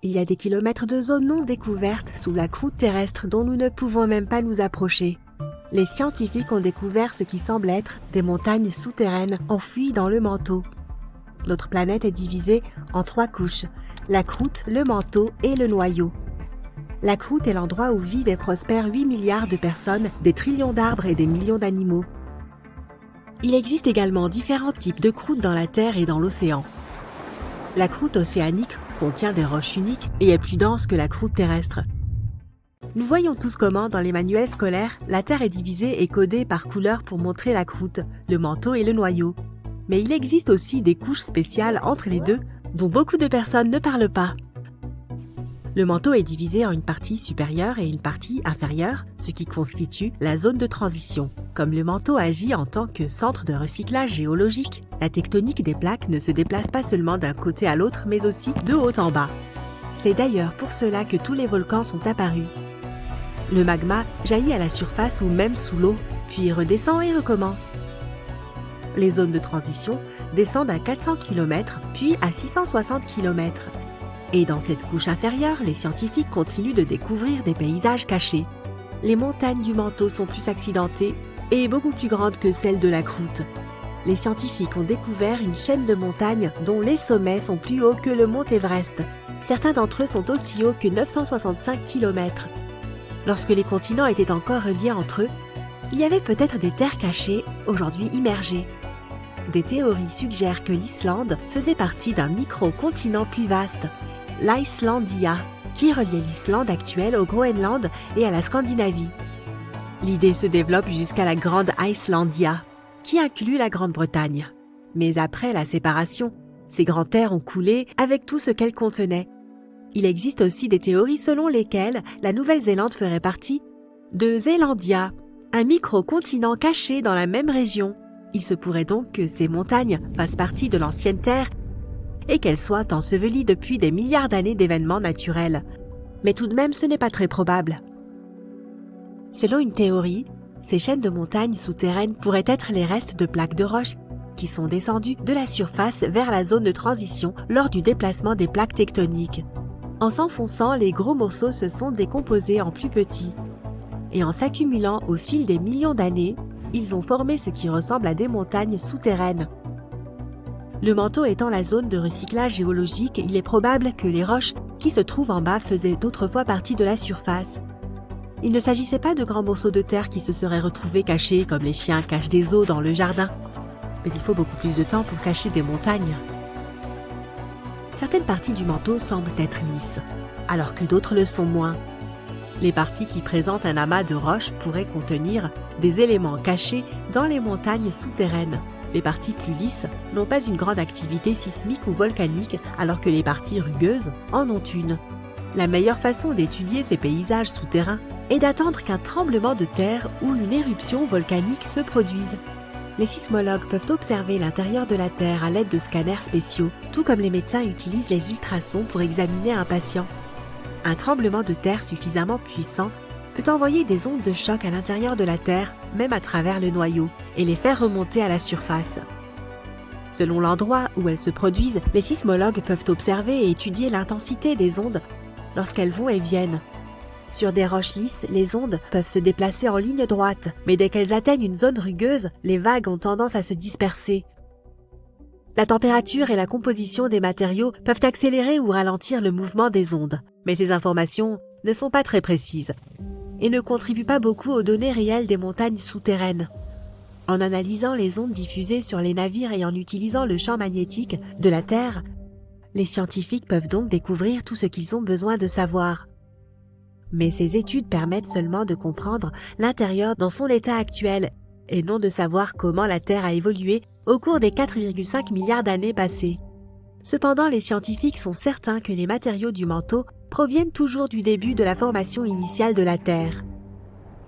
Il y a des kilomètres de zones non découvertes sous la croûte terrestre dont nous ne pouvons même pas nous approcher. Les scientifiques ont découvert ce qui semble être des montagnes souterraines enfouies dans le manteau. Notre planète est divisée en 3 couches, la croûte, le manteau et le noyau. La croûte est l'endroit où vivent et prospèrent 8 milliards de personnes, des trillions d'arbres et des millions d'animaux. Il existe également différents types de croûtes dans la Terre et dans l'océan. La croûte océanique contient des roches uniques et est plus dense que la croûte terrestre. Nous voyons tous comment, dans les manuels scolaires, la Terre est divisée et codée par couleur pour montrer la croûte, le manteau et le noyau. Mais il existe aussi des couches spéciales entre les deux, dont beaucoup de personnes ne parlent pas. Le manteau est divisé en une partie supérieure et une partie inférieure, ce qui constitue la zone de transition. Comme le manteau agit en tant que centre de recyclage géologique, la tectonique des plaques ne se déplace pas seulement d'un côté à l'autre, mais aussi de haut en bas. C'est d'ailleurs pour cela que tous les volcans sont apparus. Le magma jaillit à la surface ou même sous l'eau, puis redescend et recommence. Les zones de transition descendent à 400 km, puis à 660 km. Et dans cette couche inférieure, les scientifiques continuent de découvrir des paysages cachés. Les montagnes du manteau sont plus accidentées et beaucoup plus grandes que celles de la croûte. Les scientifiques ont découvert une chaîne de montagnes dont les sommets sont plus hauts que le mont Everest. Certains d'entre eux sont aussi hauts que 965 km. Lorsque les continents étaient encore reliés entre eux, il y avait peut-être des terres cachées, aujourd'hui immergées. Des théories suggèrent que l'Islande faisait partie d'un micro-continent plus vaste, l'Icelandia, qui reliait l'Islande actuelle au Groenland et à la Scandinavie. L'idée se développe jusqu'à la Grande Icelandia, qui inclut la Grande-Bretagne. Mais après la séparation, ces grandes terres ont coulé avec tout ce qu'elles contenaient. Il existe aussi des théories selon lesquelles la Nouvelle-Zélande ferait partie de Zélandia, un micro-continent caché dans la même région. Il se pourrait donc que ces montagnes fassent partie de l'ancienne Terre et qu'elles soient ensevelies depuis des milliards d'années d'événements naturels. Mais tout de même, ce n'est pas très probable. Selon une théorie, ces chaînes de montagnes souterraines pourraient être les restes de plaques de roches qui sont descendues de la surface vers la zone de transition lors du déplacement des plaques tectoniques. En s'enfonçant, les gros morceaux se sont décomposés en plus petits. Et en s'accumulant au fil des millions d'années, ils ont formé ce qui ressemble à des montagnes souterraines. Le manteau étant la zone de recyclage géologique, il est probable que les roches qui se trouvent en bas faisaient autrefois partie de la surface. Il ne s'agissait pas de grands morceaux de terre qui se seraient retrouvés cachés comme les chiens cachent des os dans le jardin. Mais il faut beaucoup plus de temps pour cacher des montagnes. Certaines parties du manteau semblent être lisses, alors que d'autres le sont moins. Les parties qui présentent un amas de roches pourraient contenir des éléments cachés dans les montagnes souterraines. Les parties plus lisses n'ont pas une grande activité sismique ou volcanique, alors que les parties rugueuses en ont une. La meilleure façon d'étudier ces paysages souterrains est d'attendre qu'un tremblement de terre ou une éruption volcanique se produise. Les sismologues peuvent observer l'intérieur de la Terre à l'aide de scanners spéciaux, tout comme les médecins utilisent les ultrasons pour examiner un patient. Un tremblement de terre suffisamment puissant peut envoyer des ondes de choc à l'intérieur de la Terre, même à travers le noyau, et les faire remonter à la surface. Selon l'endroit où elles se produisent, les sismologues peuvent observer et étudier l'intensité des ondes lorsqu'elles vont et viennent. Sur des roches lisses, les ondes peuvent se déplacer en ligne droite, mais dès qu'elles atteignent une zone rugueuse, les vagues ont tendance à se disperser. La température et la composition des matériaux peuvent accélérer ou ralentir le mouvement des ondes, mais ces informations ne sont pas très précises et ne contribuent pas beaucoup aux données réelles des montagnes souterraines. En analysant les ondes diffusées sur les navires et en utilisant le champ magnétique de la Terre, les scientifiques peuvent donc découvrir tout ce qu'ils ont besoin de savoir. Mais ces études permettent seulement de comprendre l'intérieur dans son état actuel et non de savoir comment la Terre a évolué au cours des 4,5 milliards d'années passées. Cependant, les scientifiques sont certains que les matériaux du manteau proviennent toujours du début de la formation initiale de la Terre.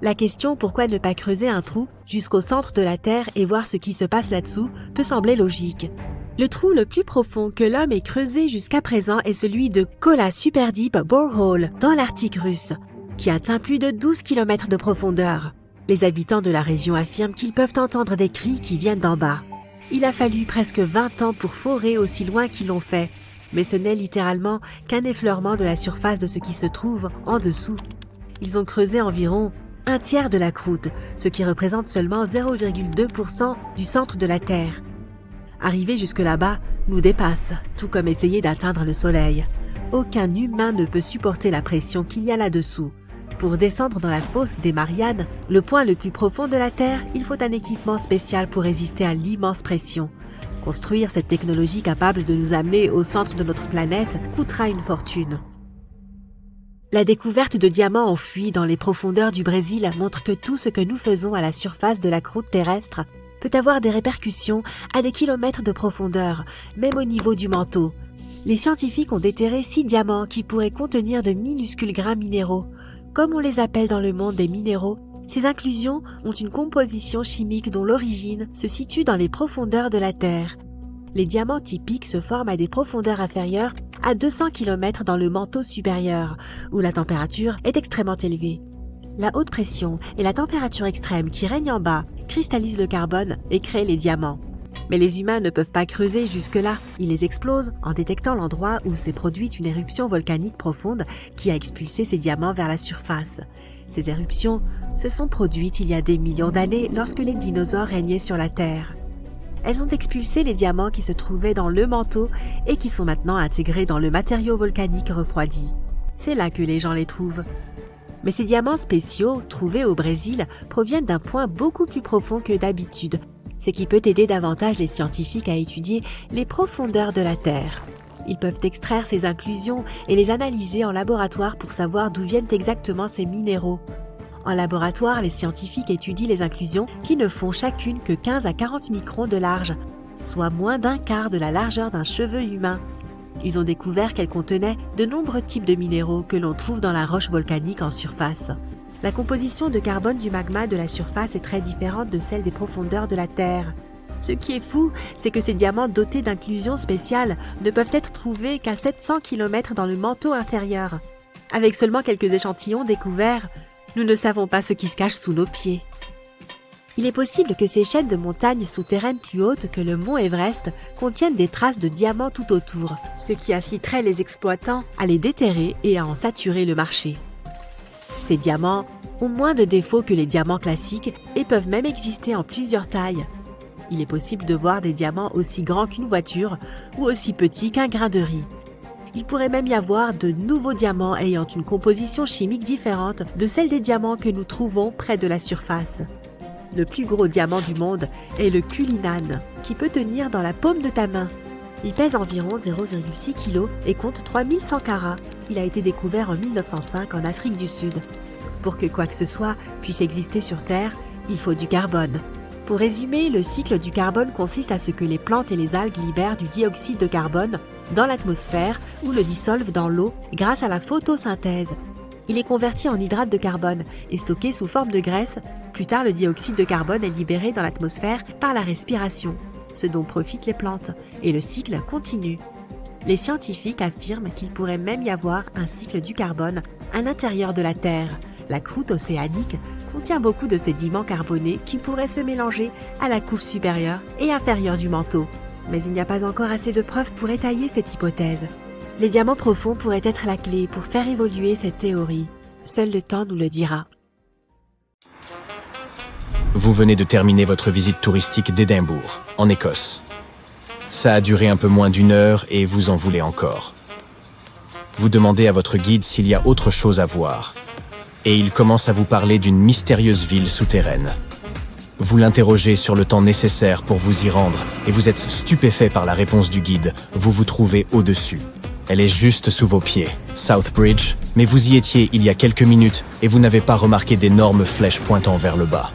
La question pourquoi ne pas creuser un trou jusqu'au centre de la Terre et voir ce qui se passe là-dessous peut sembler logique. Le trou le plus profond que l'homme ait creusé jusqu'à présent est celui de Kola Super Deep Borehole dans l'Arctique russe, qui atteint plus de 12 km de profondeur. Les habitants de la région affirment qu'ils peuvent entendre des cris qui viennent d'en bas. Il a fallu presque 20 ans pour forer aussi loin qu'ils l'ont fait, Mais ce n'est littéralement qu'un effleurement de la surface de ce qui se trouve en dessous. Ils ont creusé environ un tiers de la croûte, ce qui représente seulement 0,2% du centre de la Terre. Arriver jusque là-bas nous dépasse, tout comme essayer d'atteindre le Soleil. Aucun humain ne peut supporter la pression qu'il y a là-dessous. Pour descendre dans la fosse des Mariannes, le point le plus profond de la Terre, il faut un équipement spécial pour résister à l'immense pression. Construire cette technologie capable de nous amener au centre de notre planète coûtera une fortune. La découverte de diamants enfouis dans les profondeurs du Brésil montre que tout ce que nous faisons à la surface de la croûte terrestre peut avoir des répercussions à des kilomètres de profondeur, même au niveau du manteau. Les scientifiques ont déterré 6 diamants qui pourraient contenir de minuscules grains minéraux. Comme on les appelle dans le monde des minéraux, ces inclusions ont une composition chimique dont l'origine se situe dans les profondeurs de la Terre. Les diamants typiques se forment à des profondeurs inférieures à 200 km dans le manteau supérieur, où la température est extrêmement élevée. La haute pression et la température extrême qui règne en bas cristallisent le carbone et créent les diamants. Mais les humains ne peuvent pas creuser jusque-là. Ils les explosent en détectant l'endroit où s'est produite une éruption volcanique profonde qui a expulsé ces diamants vers la surface. Ces éruptions se sont produites il y a des millions d'années lorsque les dinosaures régnaient sur la Terre. Elles ont expulsé les diamants qui se trouvaient dans le manteau et qui sont maintenant intégrés dans le matériau volcanique refroidi. C'est là que les gens les trouvent. Mais ces diamants spéciaux, trouvés au Brésil, proviennent d'un point beaucoup plus profond que d'habitude, ce qui peut aider davantage les scientifiques à étudier les profondeurs de la Terre. Ils peuvent extraire ces inclusions et les analyser en laboratoire pour savoir d'où viennent exactement ces minéraux. En laboratoire, les scientifiques étudient les inclusions qui ne font chacune que 15 à 40 microns de large, soit moins d'un quart de la largeur d'un cheveu humain. Ils ont découvert qu'elles contenaient de nombreux types de minéraux que l'on trouve dans la roche volcanique en surface. La composition de carbone du magma de la surface est très différente de celle des profondeurs de la Terre. Ce qui est fou, c'est que ces diamants dotés d'inclusions spéciales ne peuvent être trouvés qu'à 700 km dans le manteau inférieur. Avec seulement quelques échantillons découverts, nous ne savons pas ce qui se cache sous nos pieds. Il est possible que ces chaînes de montagnes souterraines plus hautes que le mont Everest contiennent des traces de diamants tout autour, ce qui inciterait les exploitants à les déterrer et à en saturer le marché. Ces diamants ont moins de défauts que les diamants classiques et peuvent même exister en plusieurs tailles. Il est possible de voir des diamants aussi grands qu'une voiture ou aussi petits qu'un grain de riz. Il pourrait même y avoir de nouveaux diamants ayant une composition chimique différente de celle des diamants que nous trouvons près de la surface. Le plus gros diamant du monde est le Cullinan, qui peut tenir dans la paume de ta main. Il pèse environ 0,6 kg et compte 3100 carats. Il a été découvert en 1905 en Afrique du Sud. Pour que quoi que ce soit puisse exister sur Terre, il faut du carbone. Pour résumer, le cycle du carbone consiste à ce que les plantes et les algues libèrent du dioxyde de carbone dans l'atmosphère ou le dissolvent dans l'eau grâce à la photosynthèse. Il est converti en hydrate de carbone et stocké sous forme de graisse. Plus tard, le dioxyde de carbone est libéré dans l'atmosphère par la respiration, ce dont profitent les plantes, et le cycle continue. Les scientifiques affirment qu'il pourrait même y avoir un cycle du carbone à l'intérieur de la Terre. La croûte océanique contient beaucoup de sédiments carbonés qui pourraient se mélanger à la couche supérieure et inférieure du manteau. Mais il n'y a pas encore assez de preuves pour étayer cette hypothèse. Les diamants profonds pourraient être la clé pour faire évoluer cette théorie. Seul le temps nous le dira. Vous venez de terminer votre visite touristique d'Édimbourg, en Écosse. Ça a duré un peu moins d'1 heure et vous en voulez encore. Vous demandez à votre guide s'il y a autre chose à voir. Et il commence à vous parler d'une mystérieuse ville souterraine. Vous l'interrogez sur le temps nécessaire pour vous y rendre et vous êtes stupéfait par la réponse du guide. Vous vous trouvez au-dessus. Elle est juste sous vos pieds, South Bridge, mais vous y étiez il y a quelques minutes et vous n'avez pas remarqué d'énormes flèches pointant vers le bas.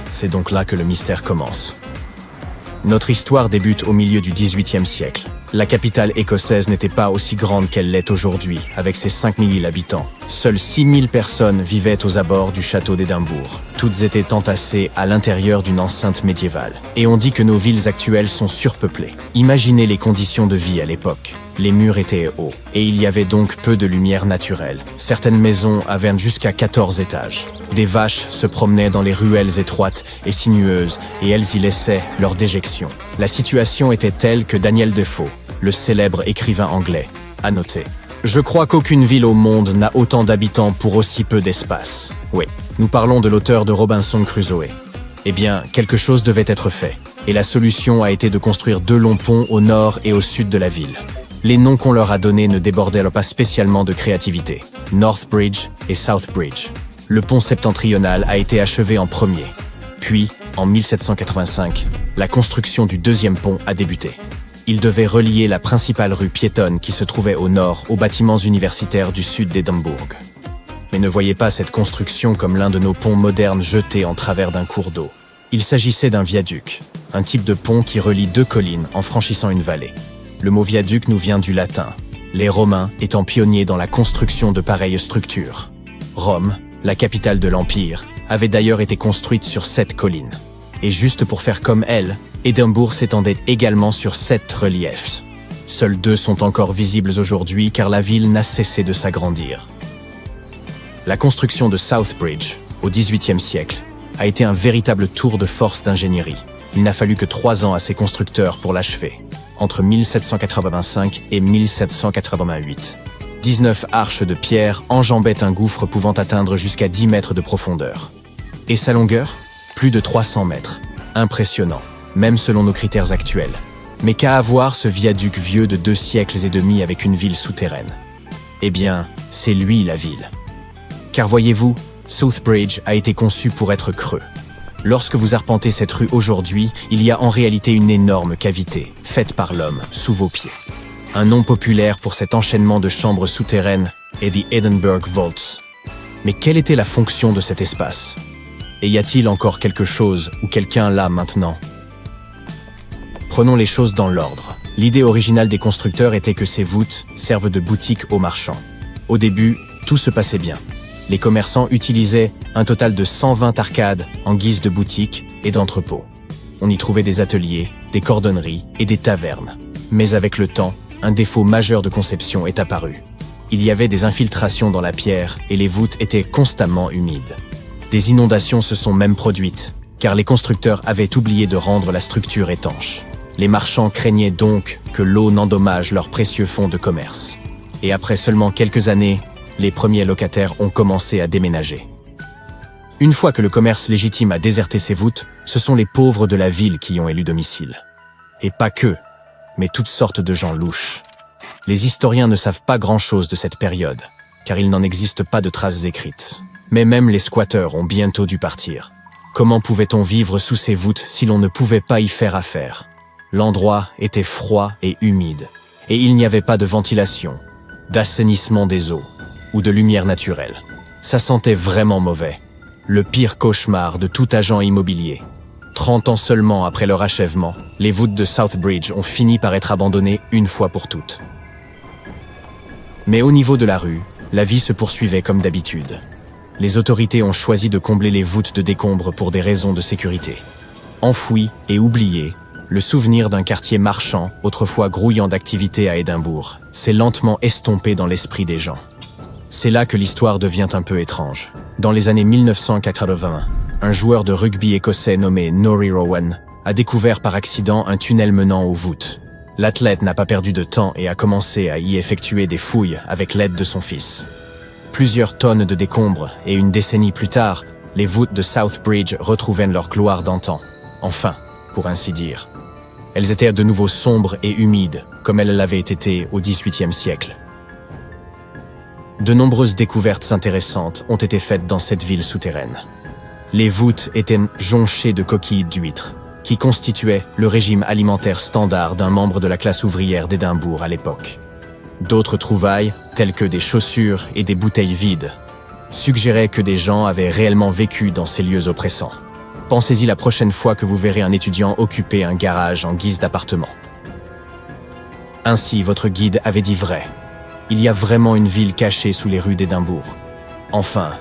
C'est donc là que le mystère commence. Notre histoire débute au milieu du XVIIIe siècle. La capitale écossaise n'était pas aussi grande qu'elle l'est aujourd'hui, avec ses 5000 000 habitants. Seules 6000 personnes vivaient aux abords du château d'Édimbourg. Toutes étaient entassées à l'intérieur d'une enceinte médiévale. Et on dit que nos villes actuelles sont surpeuplées. Imaginez les conditions de vie à l'époque. Les murs étaient hauts, et il y avait donc peu de lumière naturelle. Certaines maisons avaient jusqu'à 14 étages. Des vaches se promenaient dans les ruelles étroites et sinueuses, et elles y laissaient leur déjection. La situation était telle que Daniel Defoe, le célèbre écrivain anglais, a noté. Je crois qu'aucune ville au monde n'a autant d'habitants pour aussi peu d'espace. Oui, nous parlons de l'auteur de Robinson Crusoe. Eh bien, quelque chose devait être fait, et la solution a été de construire 2 longs ponts au nord et au sud de la ville. Les noms qu'on leur a donnés ne débordaient pas spécialement de créativité, North Bridge et South Bridge. Le pont septentrional a été achevé en premier. Puis, en 1785, la construction du 2e pont a débuté. Il devait relier la principale rue piétonne qui se trouvait au nord aux bâtiments universitaires du sud d'Édimbourg. Mais ne voyez pas cette construction comme l'un de nos ponts modernes jetés en travers d'un cours d'eau. Il s'agissait d'un viaduc, un type de pont qui relie 2 collines en franchissant une vallée. Le mot viaduc nous vient du latin, les Romains étant pionniers dans la construction de pareilles structures. Rome, la capitale de l'Empire, avait d'ailleurs été construite sur 7 collines. Et juste pour faire comme elle, Édimbourg s'étendait également sur 7 reliefs. Seuls 2 sont encore visibles aujourd'hui car la ville n'a cessé de s'agrandir. La construction de South Bridge, au XVIIIe siècle, a été un véritable tour de force d'ingénierie. Il n'a fallu que 3 ans à ses constructeurs pour l'achever, entre 1785 et 1788. 19 arches de pierre enjambaient un gouffre pouvant atteindre jusqu'à 10 mètres de profondeur. Et sa longueur ? Plus de 300 mètres. Impressionnant, même selon nos critères actuels. Mais qu'a à voir ce viaduc vieux de 2 siècles et demi avec une ville souterraine ? Eh bien, c'est lui la ville. Car voyez-vous, South Bridge a été conçu pour être creux. Lorsque vous arpentez cette rue aujourd'hui, il y a en réalité une énorme cavité, faite par l'homme, sous vos pieds. Un nom populaire pour cet enchaînement de chambres souterraines est The Edinburgh Vaults. Mais quelle était la fonction de cet espace ? Et y a-t-il encore quelque chose ou quelqu'un là maintenant ? Prenons les choses dans l'ordre. L'idée originale des constructeurs était que ces voûtes servent de boutique aux marchands. Au début, tout se passait bien. Les commerçants utilisaient un total de 120 arcades en guise de boutique et d'entrepôt. On y trouvait des ateliers, des cordonneries et des tavernes. Mais avec le temps, un défaut majeur de conception est apparu. Il y avait des infiltrations dans la pierre et les voûtes étaient constamment humides. Des inondations se sont même produites, car les constructeurs avaient oublié de rendre la structure étanche. Les marchands craignaient donc que l'eau n'endommage leurs précieux fonds de commerce. Et après seulement quelques années, les premiers locataires ont commencé à déménager. Une fois que le commerce légitime a déserté ses voûtes, ce sont les pauvres de la ville qui y ont élu domicile. Et pas que, mais toutes sortes de gens louches. Les historiens ne savent pas grand-chose de cette période, car il n'en existe pas de traces écrites. Mais même les squatteurs ont bientôt dû partir. Comment pouvait-on vivre sous ces voûtes si l'on ne pouvait pas y faire affaire ? L'endroit était froid et humide, et il n'y avait pas de ventilation, d'assainissement des eaux, ou de lumière naturelle. Ça sentait vraiment mauvais. Le pire cauchemar de tout agent immobilier. 30 ans seulement après leur achèvement, les voûtes de South Bridge ont fini par être abandonnées une fois pour toutes. Mais au niveau de la rue, la vie se poursuivait comme d'habitude. Les autorités ont choisi de combler les voûtes de décombres pour des raisons de sécurité. Enfoui et oublié, le souvenir d'un quartier marchand, autrefois grouillant d'activité à Édimbourg, s'est lentement estompé dans l'esprit des gens. C'est là que l'histoire devient un peu étrange. Dans les années 1980, un joueur de rugby écossais nommé Norrie Rowan a découvert par accident un tunnel menant aux voûtes. L'athlète n'a pas perdu de temps et a commencé à y effectuer des fouilles avec l'aide de son fils. Plusieurs tonnes de décombres et une décennie plus tard, les voûtes de South Bridge retrouvaient leur gloire d'antan. Enfin, pour ainsi dire. Elles étaient de nouveau sombres et humides, comme elles l'avaient été au XVIIIe siècle. De nombreuses découvertes intéressantes ont été faites dans cette ville souterraine. Les voûtes étaient jonchées de coquilles d'huîtres, qui constituaient le régime alimentaire standard d'un membre de la classe ouvrière d'Édimbourg à l'époque. D'autres trouvailles, telles que des chaussures et des bouteilles vides, suggéraient que des gens avaient réellement vécu dans ces lieux oppressants. Pensez-y la prochaine fois que vous verrez un étudiant occuper un garage en guise d'appartement. Ainsi, votre guide avait dit vrai. Il y a vraiment une ville cachée sous les rues d'Édimbourg. Enfin,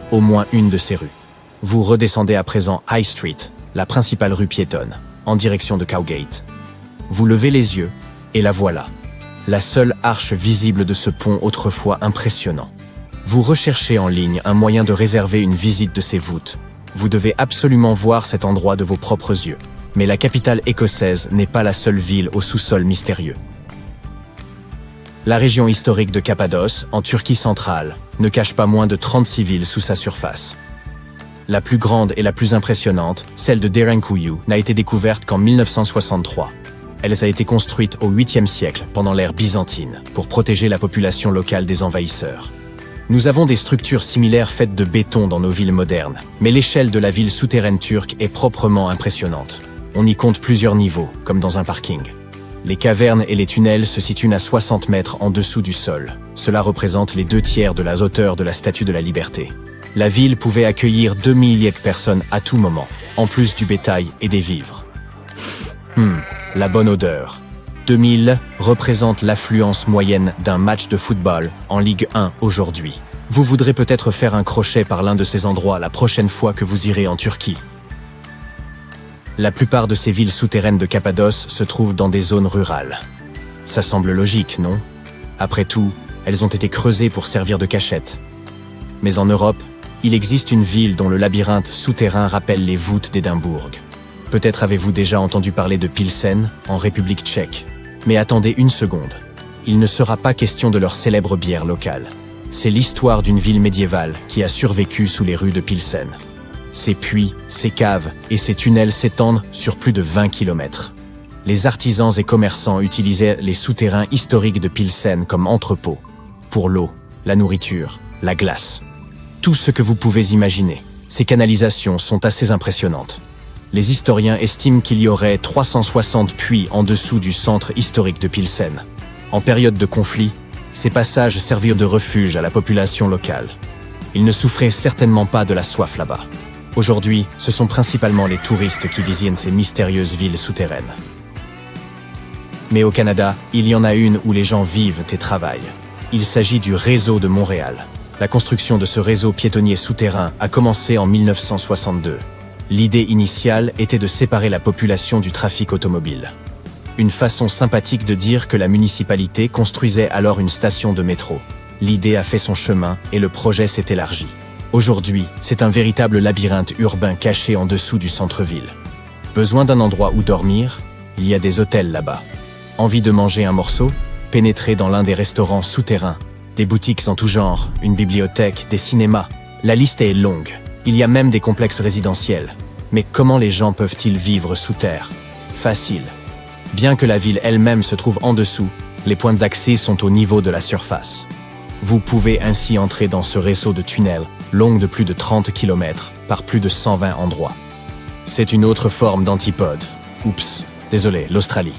au moins une de ces rues. Vous redescendez à présent High Street, la principale rue piétonne, en direction de Cowgate. Vous levez les yeux, et la voilà. La seule arche visible de ce pont autrefois impressionnant. Vous recherchez en ligne un moyen de réserver une visite de ces voûtes. Vous devez absolument voir cet endroit de vos propres yeux. Mais la capitale écossaise n'est pas la seule ville au sous-sol mystérieux. La région historique de Cappadoce, en Turquie centrale, ne cache pas moins de 36 villes sous sa surface. La plus grande et la plus impressionnante, celle de Derinkuyu, n'a été découverte qu'en 1963. Elle a été construite au 8e siècle, pendant l'ère byzantine, pour protéger la population locale des envahisseurs. Nous avons des structures similaires faites de béton dans nos villes modernes, mais l'échelle de la ville souterraine turque est proprement impressionnante. On y compte plusieurs niveaux, comme dans un parking. Les cavernes et les tunnels se situent à 60 mètres en dessous du sol. Cela représente les 2/3 de la hauteur de la Statue de la Liberté. La ville pouvait accueillir 2 milliers de personnes à tout moment, en plus du bétail et des vivres. La bonne odeur. 2000 représente l'affluence moyenne d'un match de football en Ligue 1 aujourd'hui. Vous voudrez peut-être faire un crochet par l'un de ces endroits la prochaine fois que vous irez en Turquie. La plupart de ces villes souterraines de Cappadoce se trouvent dans des zones rurales. Ça semble logique, non? Après tout, elles ont été creusées pour servir de cachette. Mais en Europe, il existe une ville dont le labyrinthe souterrain rappelle les voûtes d'Édimbourg. Peut-être avez-vous déjà entendu parler de Pilsen, en République tchèque. Mais attendez une seconde. Il ne sera pas question de leur célèbre bière locale. C'est l'histoire d'une ville médiévale qui a survécu sous les rues de Pilsen. Ses puits, ses caves et ses tunnels s'étendent sur plus de 20 km. Les artisans et commerçants utilisaient les souterrains historiques de Pilsen comme entrepôts. Pour l'eau, la nourriture, la glace. Tout ce que vous pouvez imaginer. Ces canalisations sont assez impressionnantes. Les historiens estiment qu'il y aurait 360 puits en dessous du centre historique de Pilsen. En période de conflit, ces passages servirent de refuge à la population locale. Ils ne souffraient certainement pas de la soif là-bas. Aujourd'hui, ce sont principalement les touristes qui visitent ces mystérieuses villes souterraines. Mais au Canada, il y en a une où les gens vivent et travaillent. Il s'agit du réseau de Montréal. La construction de ce réseau piétonnier souterrain a commencé en 1962. L'idée initiale était de séparer la population du trafic automobile. Une façon sympathique de dire que la municipalité construisait alors une station de métro. L'idée a fait son chemin et le projet s'est élargi. Aujourd'hui, c'est un véritable labyrinthe urbain caché en dessous du centre-ville. Besoin d'un endroit où dormir? Il y a des hôtels là-bas. Envie de manger un morceau? Pénétrez dans l'un des restaurants souterrains. Des boutiques en tout genre, une bibliothèque, des cinémas. La liste est longue. Il y a même des complexes résidentiels. Mais comment les gens peuvent-ils vivre sous terre? Facile. Bien que la ville elle-même se trouve en dessous, les points d'accès sont au niveau de la surface. Vous pouvez ainsi entrer dans ce réseau de tunnels, long de plus de 30 km, par plus de 120 endroits. C'est une autre forme d'antipode. Oups, désolé, l'Australie.